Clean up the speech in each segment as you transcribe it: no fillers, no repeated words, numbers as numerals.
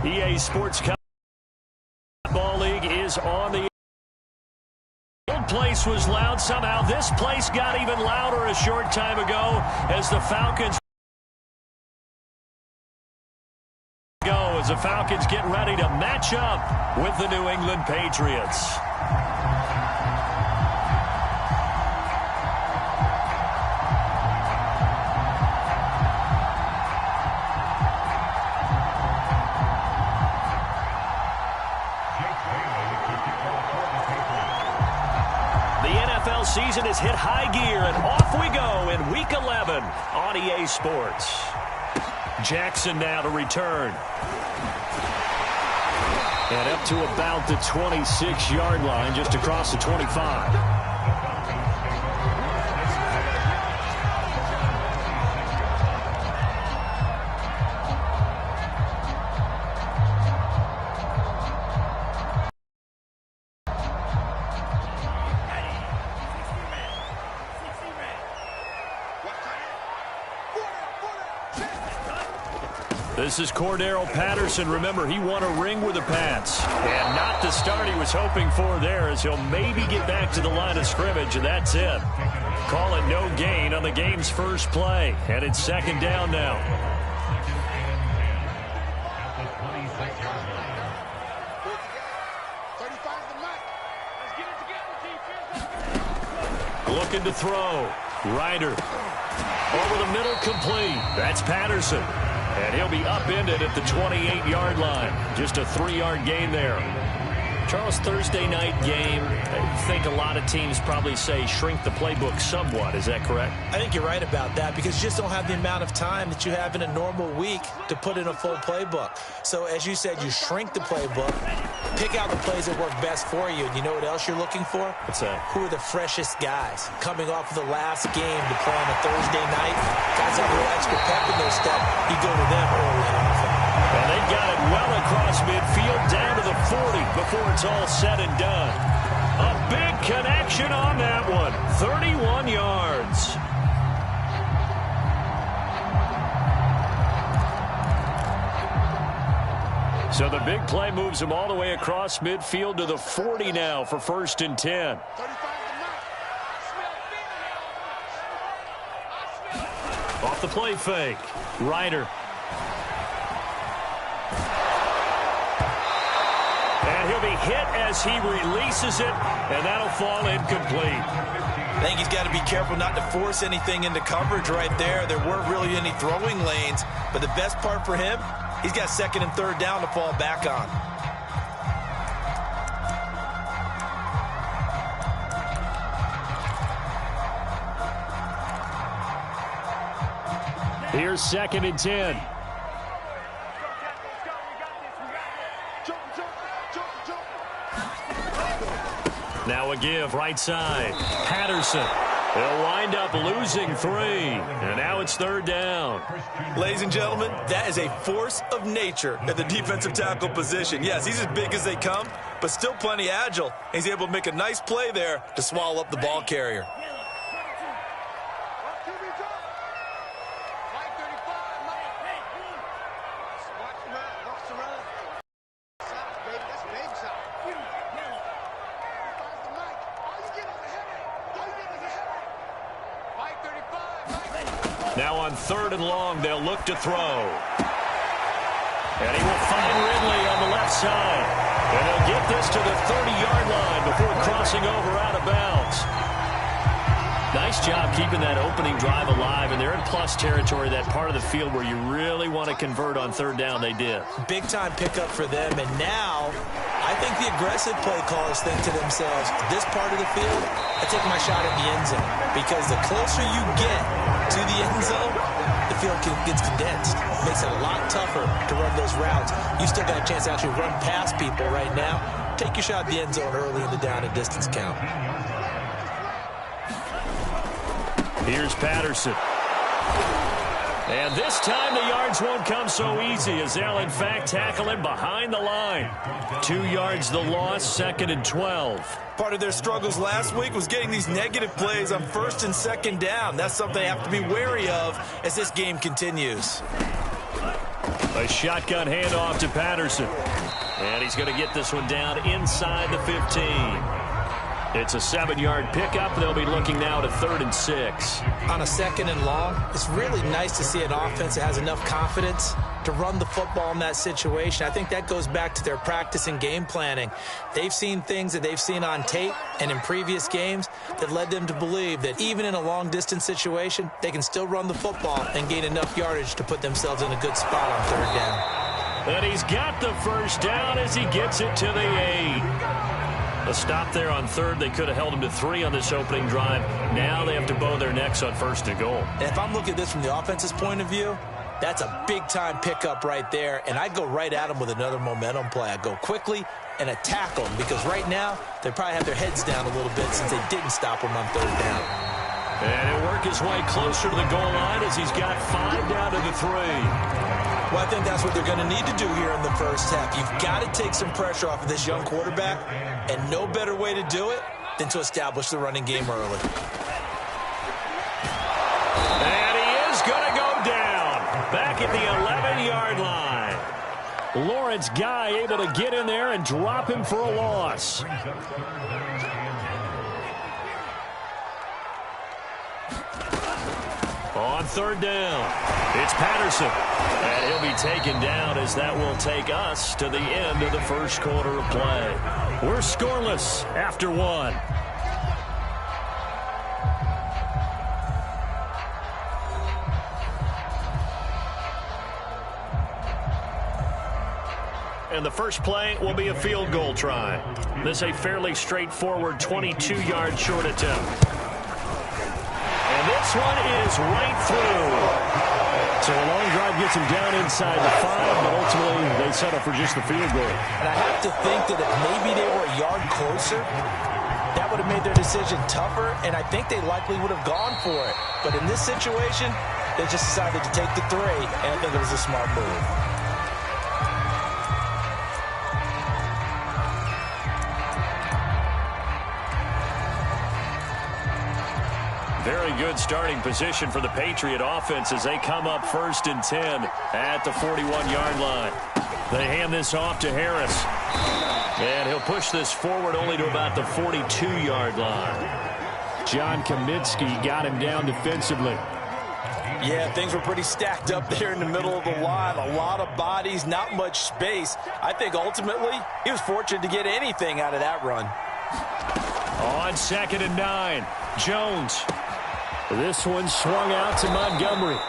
EA Sports Ball League is on the old place was loud. Somehow this place got even louder a short time ago as the Falcons get ready to match up with the New England Patriots. Season has hit high gear, and off we go in Week 11 on EA Sports. Jackson now to return. And up to about the 26-yard line, just across the 25. This is Cordero Patterson. Remember, he won a ring with the Pats. And not the start he was hoping for there, as he'll maybe get back to the line of scrimmage, and that's it. Call it no gain on the game's first play. And it's second down now. Looking to throw. Ryder. Over the middle, complete. That's Patterson. And he'll be upended at the 28-yard line. Just a 3-yard gain there. Charles, Thursday night game, I think a lot of teams probably say shrink the playbook somewhat. Is that correct? I think you're right about that because you just don't have the amount of time that you have in a normal week to put in a full playbook. So as you said, you shrink the playbook, pick out the plays that work best for you. And you know what else you're looking for? What's that? Who are the freshest guys coming off of the last game to play on a Thursday night? Guys have a little extra pep in their step. You go to them early and often. And they got it well across midfield down to the 40 before it's all said and done. A big connection on that one. 31 yards. So the big play moves him all the way across midfield to the 40 now for 1st and 10. Off the play fake. Ryder. And he'll be hit as he releases it, and that'll fall incomplete. I think he's got to be careful not to force anything into coverage right there. There weren't really any throwing lanes, but the best part for him, he's got 2nd and 3rd down to fall back on. Here's 2nd and 10. Now a give, right side. Patterson. They'll wind up losing 3. And now it's 3rd down. Ladies and gentlemen, that is a force of nature at the defensive tackle position. Yes, he's as big as they come, but still plenty agile. He's able to make a nice play there to swallow up the ball carrier. Now on 3rd and long, they'll look to throw. And he will find Ridley on the left side. And he'll get this to the 30-yard line before crossing over out of bounds. Nice job keeping that opening drive alive, and they're in plus territory, that part of the field where you really want to convert on 3rd down. They did. Big-time pickup for them, and now I think the aggressive play callers think to themselves, this part of the field, I take my shot at the end zone, because the closer you get to the end zone, the field gets condensed. It makes it a lot tougher to run those routes. You still got a chance to actually run past people right now. Take your shot at the end zone early in the down and distance count. Here's Patterson. And this time the yards won't come so easy as they'll, in fact, tackle him behind the line. 2 yards the loss, 2nd and 12. Part of their struggles last week was getting these negative plays on 1st and 2nd down. That's something they have to be wary of as this game continues. A shotgun handoff to Patterson. And he's going to get this one down inside the 15. It's a 7-yard pickup. They'll be looking now to 3rd and 6. On a 2nd and long, it's really nice to see an offense that has enough confidence to run the football in that situation. I think that goes back to their practice and game planning. They've seen things that they've seen on tape and in previous games that led them to believe that even in a long-distance situation, they can still run the football and gain enough yardage to put themselves in a good spot on 3rd down. And he's got the first down as he gets it to the 8. A stop there on 3rd. They could have held him to 3 on this opening drive. Now they have to bow their necks on 1st and goal. And if I'm looking at this from the offense's point of view, that's a big-time pickup right there. And I'd go right at them with another momentum play. I'd go quickly and attack them because right now they probably have their heads down a little bit since they didn't stop them on 3rd down. And he'll work his way closer to the goal line as he's got 5 down to the 3. Well, I think that's what they're going to need to do here in the first half. You've got to take some pressure off of this young quarterback, and no better way to do it than to establish the running game early. And he is going to go down back at the 11-yard line. Lawrence Guy able to get in there and drop him for a loss. On 3rd down, it's Patterson. And he'll be taken down as that will take us to the end of the first quarter of play. We're scoreless after 1. And the first play will be a field goal try. This a fairly straightforward 22-yard short attempt. And this one is right through. So a long drive gets him down inside the 5, but ultimately they settle for just the field goal. And I have to think that if maybe they were a yard closer, that would have made their decision tougher, and I think they likely would have gone for it. But in this situation, they just decided to take the 3, and I think it was a smart move. Very good starting position for the Patriot offense as they come up 1st and 10 at the 41-yard line. They hand this off to Harris. And he'll push this forward only to about the 42-yard line. John Kaminsky got him down defensively. Yeah, things were pretty stacked up there in the middle of the line. A lot of bodies, not much space. I think ultimately he was fortunate to get anything out of that run. On 2nd and 9, Jones. This one swung out to Montgomery.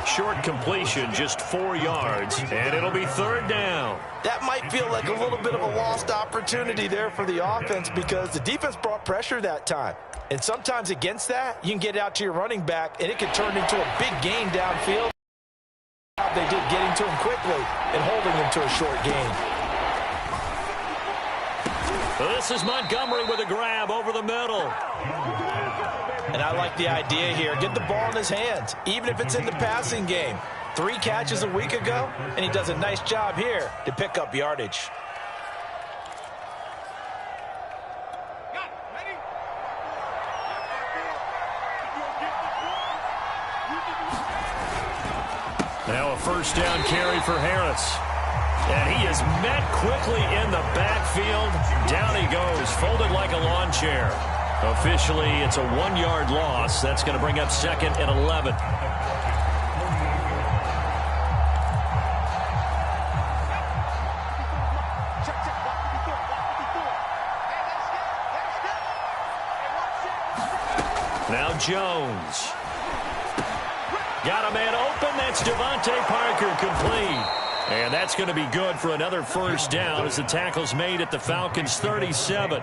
Short completion, just 4 yards, and it'll be 3rd down. That might feel like a little bit of a lost opportunity there for the offense because the defense brought pressure that time. And sometimes against that, you can get out to your running back, and it can turn into a big gain downfield. They did getting to him quickly and holding him to a short gain. This is Montgomery with a grab over the middle. And I like the idea here. Get the ball in his hands, even if it's in the passing game. 3 catches a week ago, and he does a nice job here to pick up yardage. Now a 1st down carry for Harris. And he is met quickly in the backfield. Down he goes, folded like a lawn chair. Officially, it's a 1-yard loss. That's going to bring up 2nd and 11. Now Jones. Got a man open. That's Devontae Parker complete. And that's going to be good for another 1st down as the tackle's made at the Falcons' 37.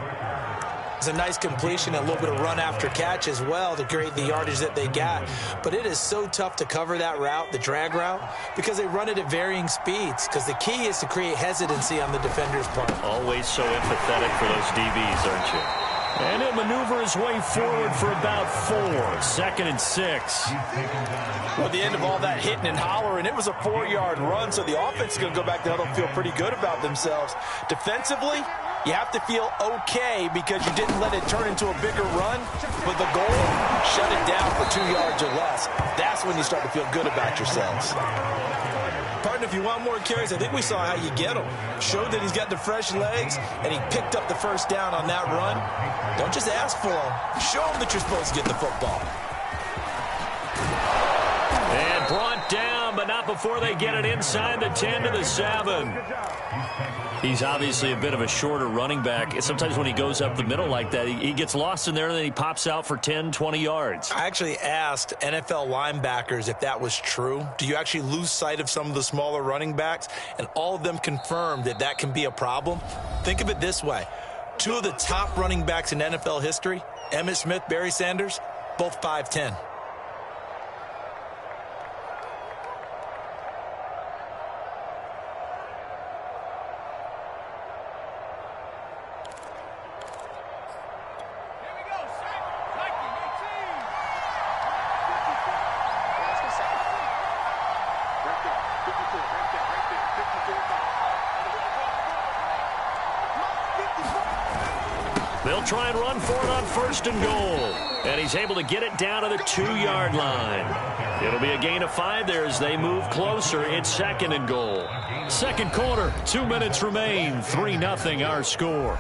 It's a nice completion, a little bit of run after catch as well to create the yardage that they got. But it is so tough to cover that route, the drag route, because they run it at varying speeds. Because the key is to create hesitancy on the defender's part. Always so empathetic for those DBs, aren't you? And he'll maneuver his way forward for about 4. 2nd and 6. Well, at the end of all that hitting and hollering, it was a 4-yard run, so the offense is going to go back there and feel pretty good about themselves. Defensively, you have to feel okay because you didn't let it turn into a bigger run. But the goal, shut it down for 2 yards or less. That's when you start to feel good about yourselves. Partner, if you want more carries, I think we saw how you get them. Showed that he's got the fresh legs, and he picked up the first down on that run. Don't just ask for them. Show them that you're supposed to get the football. And brought down, but not before they get it inside the 10 to the 7. He's obviously a bit of a shorter running back. Sometimes when he goes up the middle like that, he gets lost in there, and then he pops out for 10, 20 yards. I actually asked NFL linebackers if that was true. Do you actually lose sight of some of the smaller running backs? And all of them confirmed that that can be a problem. Think of it this way. 2 of the top running backs in NFL history, Emmitt Smith, Barry Sanders, both 5'10". They'll try and run for it on 1st and goal. And he's able to get it down to the 2-yard line. It'll be a gain of 5 there as they move closer. It's 2nd and goal. Second quarter, 2 minutes remain. 3-0 our score.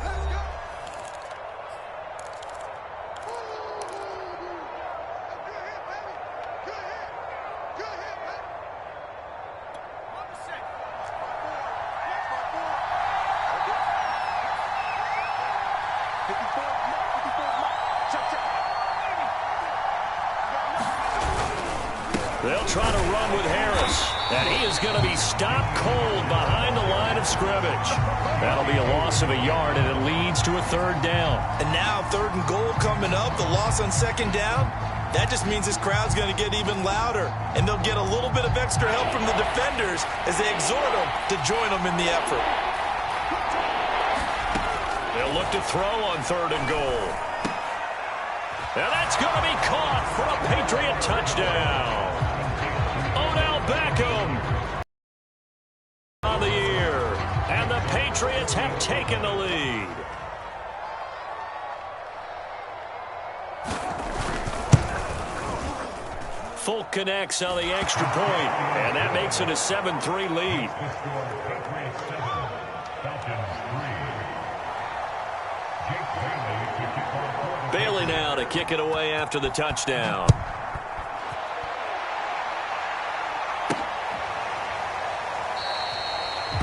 They'll try to run with Harris, and he is going to be stopped cold behind the line of scrimmage. That'll be a loss of a yard, and it leads to a 3rd down. And now 3rd and goal coming up, the loss on 2nd down. That just means this crowd's going to get even louder, and they'll get a little bit of extra help from the defenders as they exhort them to join them in the effort. They'll look to throw on 3rd and goal. And that's going to be caught for a Patriot touchdown. Beckham on the year, and the Patriots have taken the lead. Folk connects on the extra point, and that makes it a 7-3 lead. Bailey now to kick it away after the touchdown.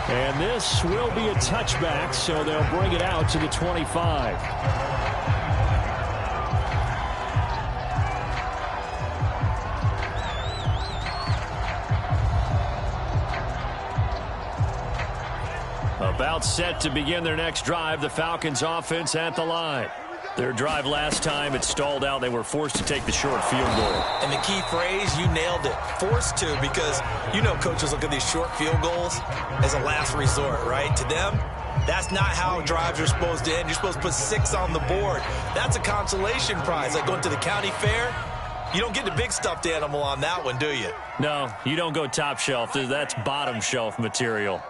And this will be a touchback, so they'll bring it out to the 25. About set to begin their next drive, the Falcons offense at the line. Their drive last time, it stalled out. They were forced to take the short field goal. And the key phrase, you nailed it. Forced to, because you know coaches look at these short field goals as a last resort, right? To them, that's not how drives are supposed to end. You're supposed to put 6 on the board. That's a consolation prize. Like going to the county fair, you don't get the big stuffed animal on that one, do you? No, you don't go top shelf. That's bottom shelf material.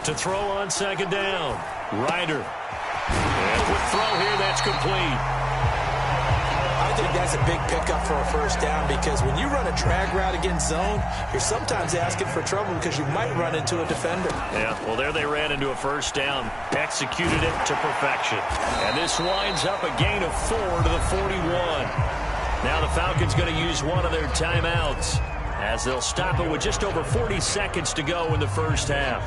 To throw on 2nd down. Ryder. And quick throw here, that's complete. I think that's a big pickup for a 1st down, because when you run a drag route against zone, you're sometimes asking for trouble because you might run into a defender. Yeah, well, there they ran into a 1st down. Executed it to perfection. And this winds up a gain of 4 to the 41. Now the Falcons going to use one of their timeouts as they'll stop it with just over 40 seconds to go in the 1st half.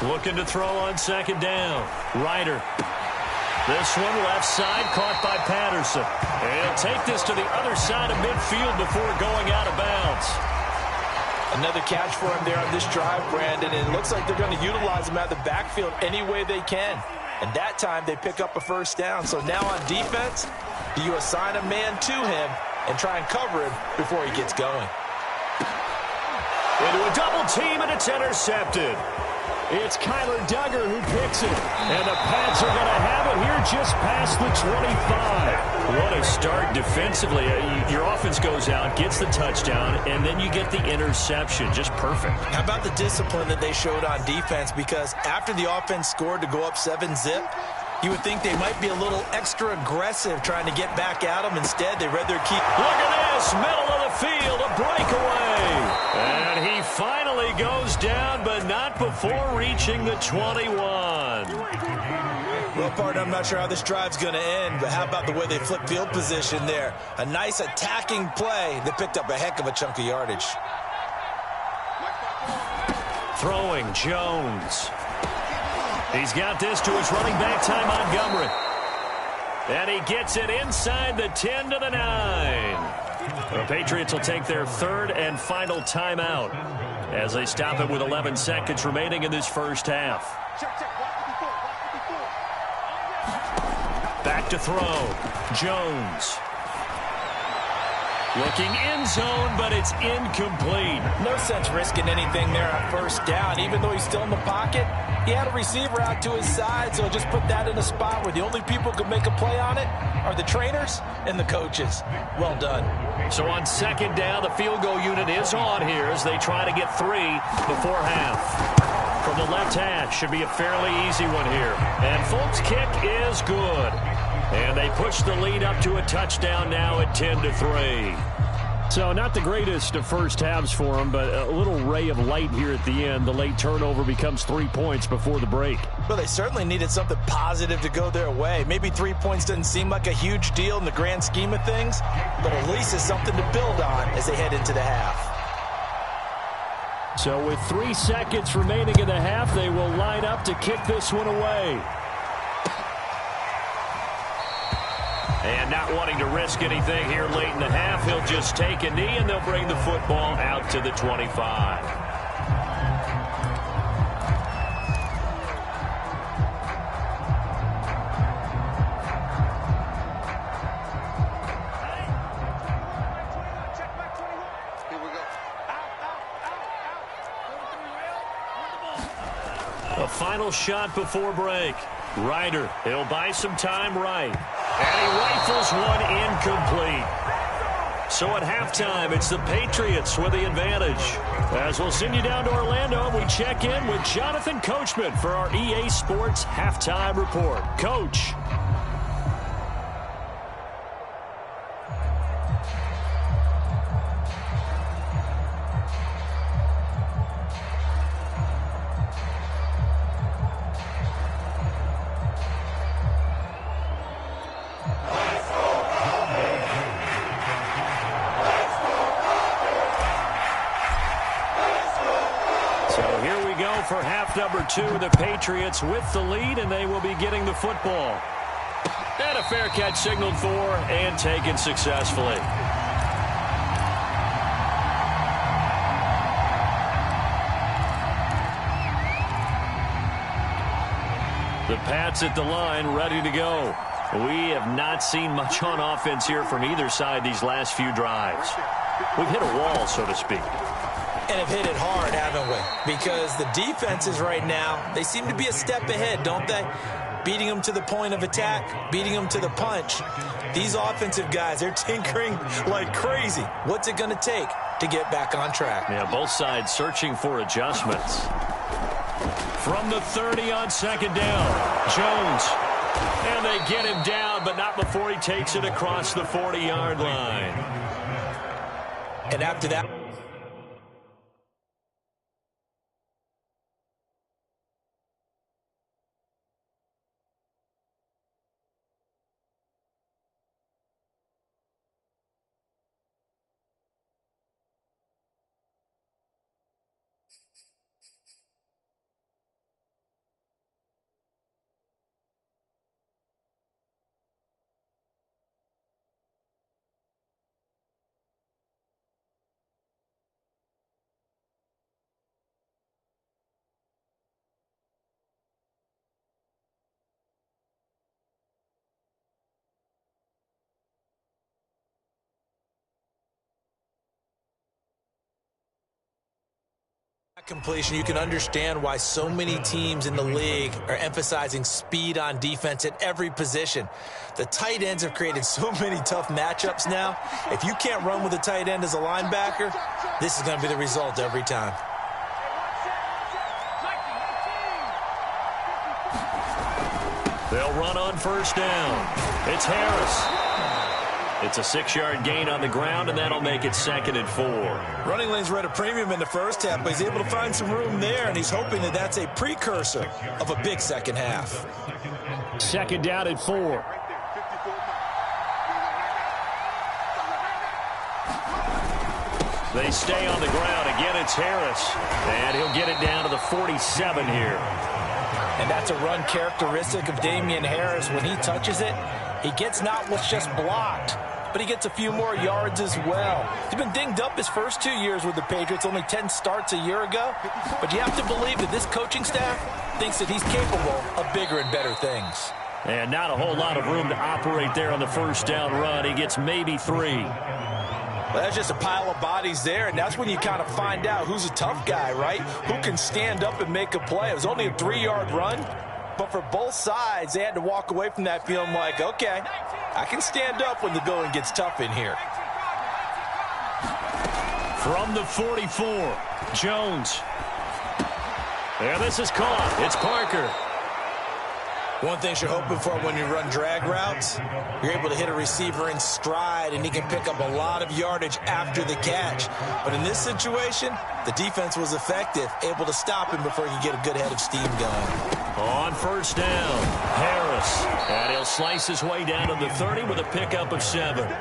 Looking to throw on 2nd down. Ryder. This one left side caught by Patterson. And he'll take this to the other side of midfield before going out of bounds. Another catch for him there on this drive, Brandon. And it looks like they're going to utilize him out of the backfield any way they can. And that time they pick up a first down. So now on defense, do you assign a man to him and try and cover him before he gets going? Into a double team, and it's intercepted. It's Kyler Duggar who picks it. And the Pats are going to have it here just past the 25. What a start defensively. Your offense goes out, gets the touchdown, and then you get the interception. Just perfect. How about the discipline that they showed on defense? Because after the offense scored to go up 7-zip, you would think they might be a little extra aggressive trying to get back at them. Instead, they read their key. Look at this, middle of the field, a breakaway. And he finally goes down, but not before reaching the 21. Well, partner, I'm not sure how this drive's going to end, but how about the way they flip field position there? A nice attacking play that picked up a heck of a chunk of yardage. Throwing Jones. He's got this to his running back, Ty Montgomery. And he gets it inside the 10 to the 9. The Patriots will take their third and final timeout as they stop it with 11 seconds remaining in this first half. Back to throw. Jones. Looking end zone, but it's incomplete. No sense risking anything there on first down. Even though he's still in the pocket, he had a receiver out to his side, so just put that in a spot where the only people who could make a play on it are the trainers and the coaches. Well done. So on second down, the field goal unit is on here as they try to get 3 before half. From the left hash, should be a fairly easy one here. And Folk's kick is good. And they push the lead up to a touchdown now at 10-3. So not the greatest of first halves for them, but a little ray of light here at the end. The late turnover becomes 3 points before the break. Well, they certainly needed something positive to go their way. Maybe 3 points doesn't seem like a huge deal in the grand scheme of things, but at least it's something to build on as they head into the half. So with 3 seconds remaining in the half, they will line up to kick this one away. And not wanting to risk anything here late in the half, he'll just take a knee, and they'll bring the football out to the 25. A final shot before break. Ryder, he'll buy some time right. And he rifles one incomplete. So at halftime, it's the Patriots with the advantage. As we'll send you down to Orlando, we check in with Jonathan Coachman for our EA Sports Halftime Report. Coach. For half number 2, the Patriots with the lead, and they will be getting the football. And a fair catch signaled for and taken successfully. The Pats at the line, ready to go. We have not seen much on offense here from either side these last few drives. We've hit a wall, so to speak. And have hit it hard, haven't we? Because the defenses right now, they seem to be a step ahead, don't they? Beating them to the point of attack, beating them to the punch. These offensive guys, they're tinkering like crazy. What's it going to take to get back on track? Yeah, both sides searching for adjustments. From the 30 on second down, Jones. And they get him down, but not before he takes it across the 40-yard line. And after that, Completion, you can understand why so many teams in the league are emphasizing speed on defense at every position. The tight ends have created so many tough matchups now. If you can't run with a tight end as a linebacker, this is going to be the result every time. They'll run on first down. It's Harris. It's a 6-yard gain on the ground, and that'll make it 2nd and 4. Running lanes were at a premium in the first half, but he's able to find some room there, and he's hoping that that's a precursor of a big second half. 2nd down and 4. They stay on the ground. Again, it's Harris, and he'll get it down to the 47 here. And that's a run characteristic of Damian Harris. When he touches it, he gets not what's just blocked, but he gets a few more yards as well. He's been dinged up his first 2 years with the Patriots, only 10 starts a year ago. But you have to believe that this coaching staff thinks that he's capable of bigger and better things. And not a whole lot of room to operate there on the first down run. He gets maybe 3. Well, that's just a pile of bodies there, and that's when you kind of find out who's a tough guy, right? Who can stand up and make a play. It was only a 3-yard run, but for both sides, they had to walk away from that feeling like, okay, I can stand up when the going gets tough in here. From the 44, Jones. And this is caught. It's Parker. One thing you're hoping for when you run drag routes, you're able to hit a receiver in stride, and he can pick up a lot of yardage after the catch. But in this situation, the defense was effective, able to stop him before he could get a good head of steam going. On first down, Harris. And he'll slice his way down to the 30 with a pickup of 7.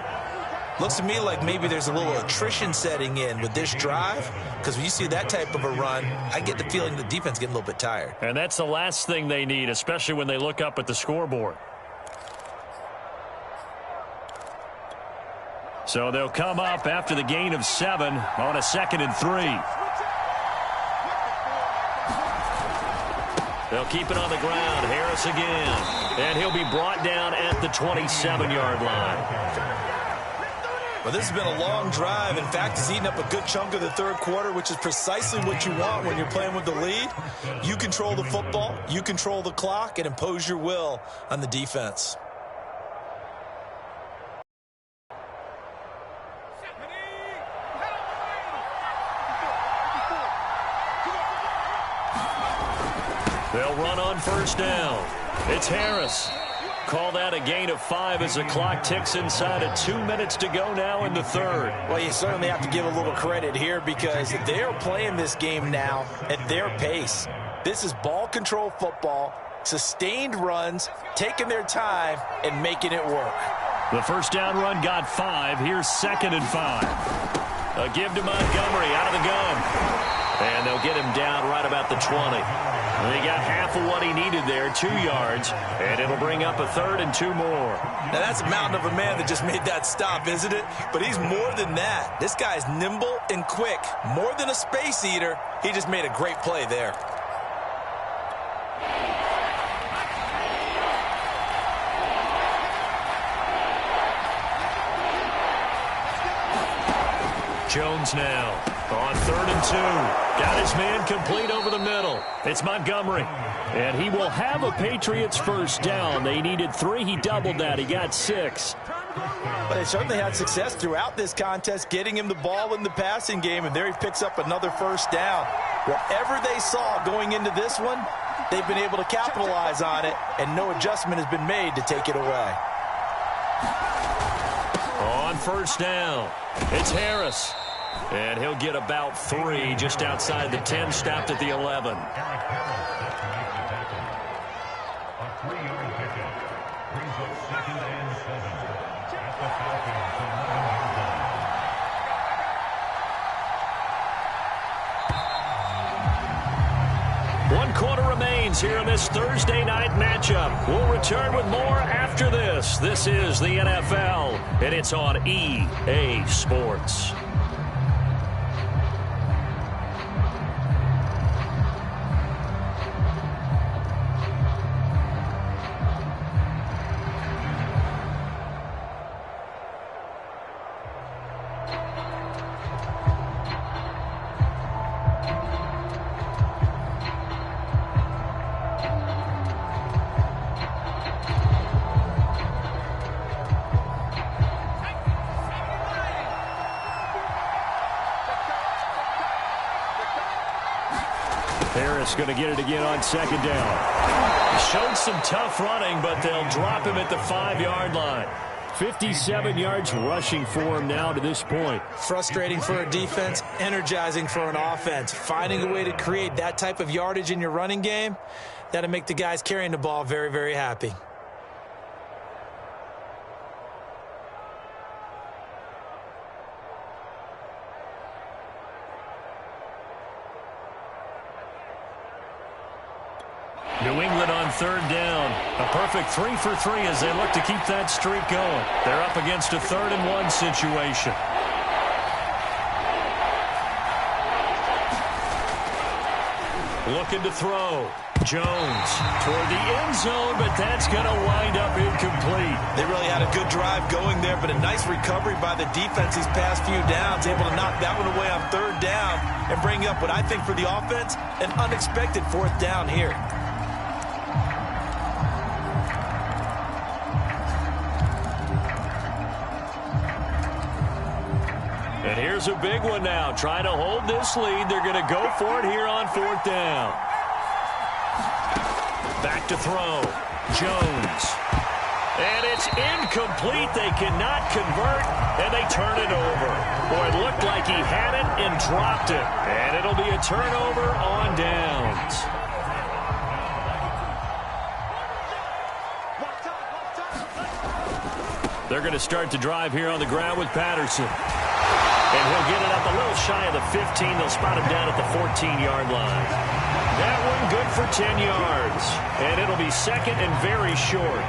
Looks to me like maybe there's a little attrition setting in with this drive, because when you see that type of a run, I get the feeling the defense getting a little bit tired. And that's the last thing they need, especially when they look up at the scoreboard. So they'll come up after the gain of 7 on a 2nd and 3. They'll keep it on the ground. Harris again. And he'll be brought down at the 27-yard line. Well, this has been a long drive. In fact, he's eaten up a good chunk of the third quarter, which is precisely what you want when you're playing with the lead. You control the football, you control the clock, and impose your will on the defense. They'll run on first down. It's Harris. Call that a gain of 5 as the clock ticks inside of 2 minutes to go now in the third. Well, you certainly have to give a little credit here because they're playing this game now at their pace. This is ball control football, sustained runs, taking their time, and making it work. The first down run got 5. Here's 2nd and 5. A give to Montgomery out of the gun. And they'll get him down right about the 20. They got half of what he needed there, 2 yards, and it'll bring up a 3rd and 2 more. Now, that's a mountain of a man that just made that stop, isn't it? But he's more than that. This guy's nimble and quick. More than a space eater, he just made a great play there. Jones now on 3rd and 2. Got his man complete over the middle. It's Montgomery. And he will have a Patriots first down. They needed 3. He doubled that. He got 6. But they certainly had success throughout this contest, getting him the ball in the passing game, and there he picks up another first down. Whatever they saw going into this one, they've been able to capitalize on it, and no adjustment has been made to take it away. On first down, it's Harris. And he'll get about 3 just outside the 10, stopped at the 11. One quarter remains here in this Thursday night matchup. We'll return with more after this. This is the NFL, and it's on EA Sports. quarterback's going to get it again on second down. Showed some tough running, but they'll drop him at the 5-yard line. 57 yards rushing for him now to this point. Frustrating for a defense, energizing for an offense. Finding a way to create that type of yardage in your running game, that'll make the guys carrying the ball very, very happy. New England on third down. A perfect 3 for 3 as they look to keep that streak going. They're up against a 3rd-and-1 situation. Looking to throw. Jones toward the end zone, but that's going to wind up incomplete. They really had a good drive going there, but a nice recovery by the defense these past few downs, able to knock that one away on 3rd down and bring up what I think for the offense, an unexpected 4th down here. And here's a big one now. Trying to hold this lead. They're going to go for it here on 4th down. Back to throw. Jones. And it's incomplete. They cannot convert, and they turn it over. Boy, it looked like he had it and dropped it. And it'll be a turnover on downs. They're going to start the drive here on the ground with Patterson. And he'll get it up a little shy of the 15. They'll spot him down at the 14-yard line. That one good for 10 yards. And it'll be 2nd and very short.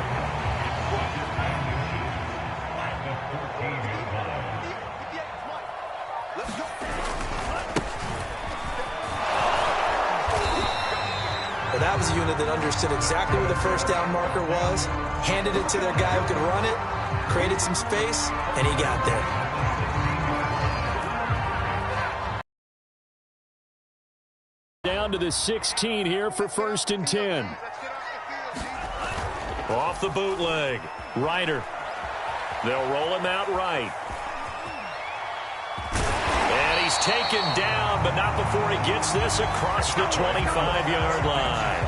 Well, that was a unit that understood exactly where the 1st down marker was, handed it to their guy who could run it, created some space, and he got there. Down to the 16 here for 1st and 10. Off the bootleg. Ryder. They'll roll him out right. And he's taken down, but not before he gets this across the 25-yard line.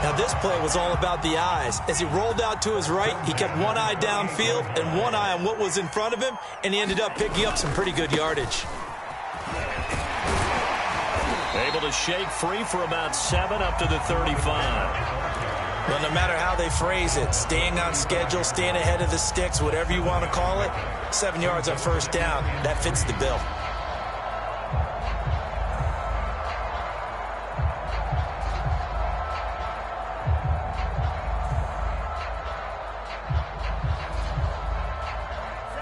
Now, this play was all about the eyes. As he rolled out to his right, he kept one eye downfield and one eye on what was in front of him, and he ended up picking up some pretty good yardage. Able to shake free for about 7 up to the 35. Well, no matter how they phrase it, staying on schedule, staying ahead of the sticks, whatever you want to call it, 7 yards on 1st down, that fits the bill.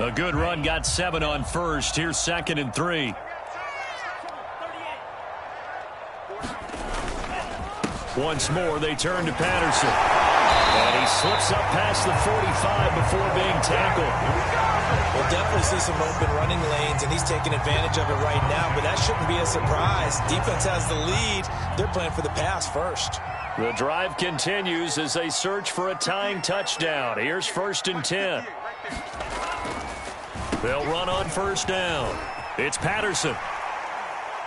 A good run got 7 on 1st. Here's 2nd and 3. Once more, they turn to Patterson. And he slips up past the 45 before being tackled. We'll definitely see some open running lanes, and he's taking advantage of it right now, but that shouldn't be a surprise. Defense has the lead. They're playing for the pass first. The drive continues as they search for a tying touchdown. Here's 1st and 10. They'll run on 1st down. It's Patterson.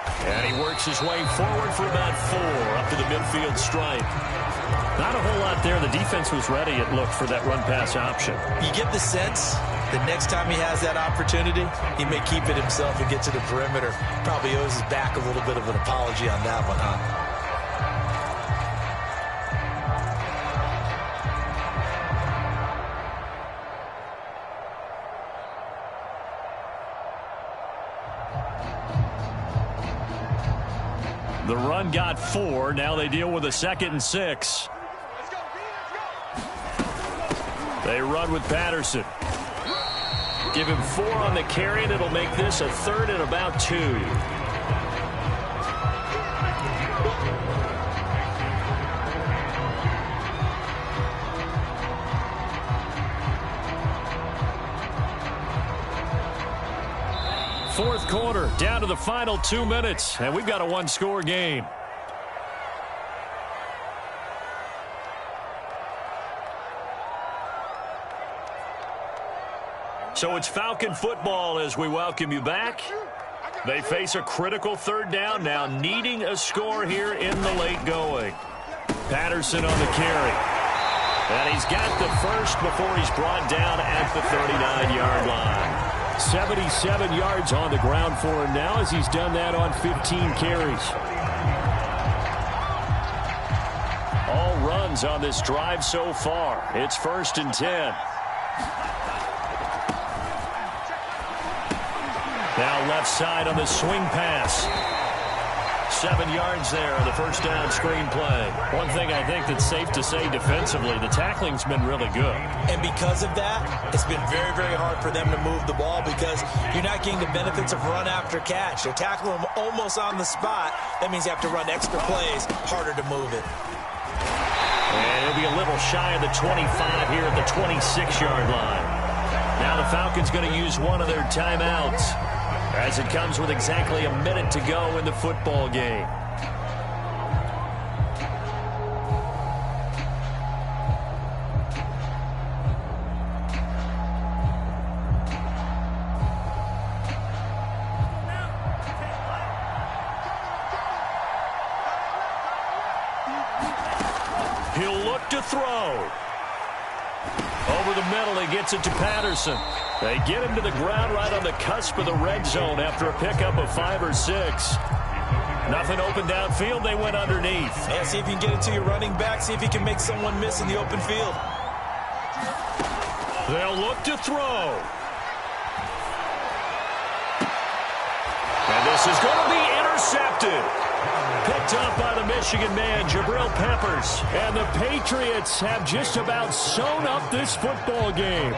And he works his way forward for about 4 up to the midfield stripe. Not a whole lot there. The defense was ready, it looked, for that run-pass option. You get the sense that next time he has that opportunity, he may keep it himself and get to the perimeter. Probably owes his back a little bit of an apology on that one, huh? The run got 4. Now they deal with a 2nd and 6. They run with Patterson. Give him 4 on the carry, and it'll make this a 3rd and about 2. Fourth quarter, down to the final 2 minutes, and we've got a 1-score game. So it's Falcon football as we welcome you back. They face a critical third down now, needing a score here in the late going. Patterson on the carry. And he's got the first before he's brought down at the 39-yard line. 77 yards on the ground for him now as he's done that on 15 carries. All runs on this drive so far. It's 1st and 10. Now left side on the swing pass. 7 yards there on the first down screen play. One thing I think that's safe to say defensively, the tackling's been really good. And because of that, it's been very, very hard for them to move the ball because you're not getting the benefits of run after catch. They're tackling them almost on the spot. That means you have to run extra plays, harder to move it. And it'll be a little shy of the 25 here at the 26-yard line. Now the Falcons going to use one of their timeouts, as it comes with exactly a minute to go in the football game. He'll look to throw. Over the middle, he gets it to Patterson. They get him to the ground right on the cusp of the red zone after a pickup of 5 or 6. Nothing open downfield. They went underneath. Yeah, see if you can get it to your running back. See if you can make someone miss in the open field. They'll look to throw. And this is going to be intercepted. Picked up by the Michigan man, Jabril Peppers. And the Patriots have just about sewn up this football game.